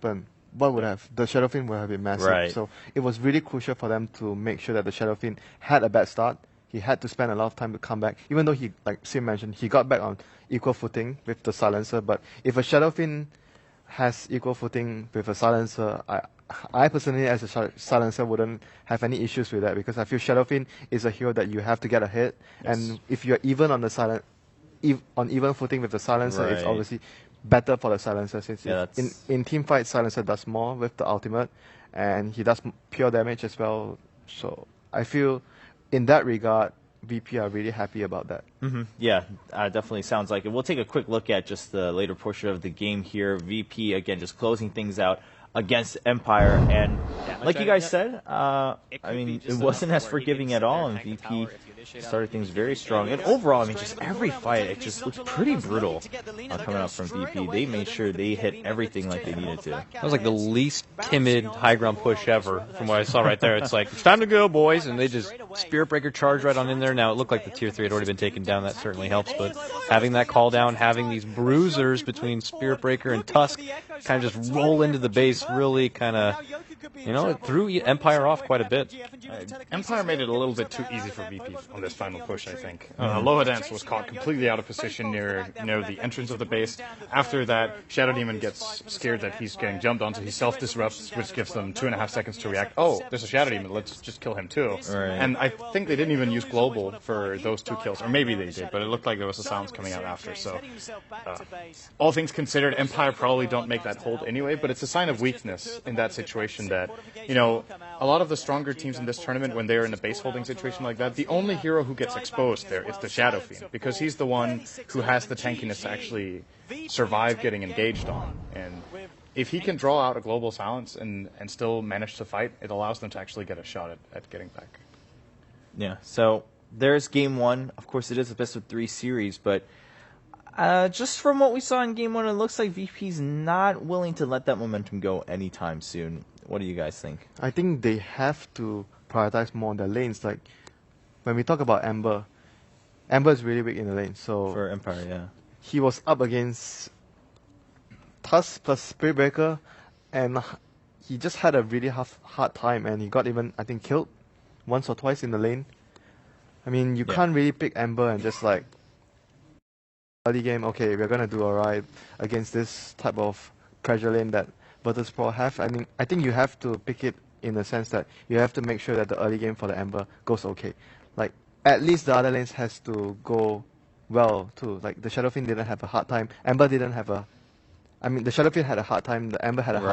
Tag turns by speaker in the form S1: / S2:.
S1: happened, what would have the Shadowfiend would have been massive.
S2: Right.
S1: So it was really crucial for them to make sure that the Shadowfiend had a bad start. He had to spend a lot of time to come back, even though he, like Sim mentioned, he got back on equal footing with the Silencer. But if a Shadowfiend has equal footing with a Silencer, I personally, as a Silencer, wouldn't have any issues with that, because I feel Shadowfiend is a hero that you have to get ahead, and if you're even on the on even footing with the Silencer, it's obviously better for the Silencer, since in team fight, Silencer does more with the ultimate, and he does pure damage as well. So I feel, in that regard, VP are really happy about that.
S2: Yeah, definitely sounds like it. We'll take a quick look at just the later portion of the game here. VP, again, just closing things out against Empire, and like you guys said, I mean, it wasn't as forgiving at all, and VP started things very strong. And overall, I mean, just every fight, it just looks pretty brutal coming out from VP. They made sure they hit everything like they needed to.
S3: That was like the least timid high ground push ever from what I saw right there. It's like, it's time to go, boys, and they just Spirit Breaker charge right on in there. Now, it looked like the Tier 3 had already been taken down. That certainly helps, but having that call down, having these bruisers between Spirit Breaker and Tusk kind of just roll into the base really kind of, you know, it threw Empire off quite a bit.
S4: Empire made it a little bit too easy for VP on this final push, I think. Loa Dance was caught completely out of position near the entrance of the base. After that, Shadow Demon gets scared that he's getting jumped on, so he self-disrupts, which gives them 2.5 seconds to react. Oh, there's a Shadow Demon, let's just kill him too. And I think they didn't even use Global for those 2 kills, or maybe they did, but it looked like there was a silence coming out after. So, all things considered, Empire probably don't make that hold anyway, but it's a sign of weakness in that situation that, you know, a lot of the stronger teams in this tournament, when they're in a base holding situation like that, the only hero who gets exposed there is the Shadow Fiend, because he's the one who has the tankiness to actually survive getting engaged on. And if he can draw out a global silence and still manage to fight, it allows them to actually get a shot at getting back.
S2: Yeah, so there's game 1. Of course, it is a best of 3 series, but just from what we saw in game 1, it looks like VP's not willing to let that momentum go anytime soon. What do you guys think?
S1: I think they have to prioritize more on their lanes. Like, when we talk about Ember is really weak in the lane. So
S2: for Empire, yeah.
S1: He was up against Tusk plus Spirit Breaker, and he just had a really hard time, and he got even, I think, killed once or twice in the lane. I mean, you can't really pick Ember and just like, early game, okay, we're gonna do alright against this type of pressure lane that Virtus Pro have. I mean, I think you have to pick it in the sense that you have to make sure that the early game for the Ember goes okay. Like, at least the other lanes has to go well too. Like, the Shadowfiend didn't have a hard time. Ember didn't have a... I mean, the Shadowfiend had a hard time. The Ember had a hard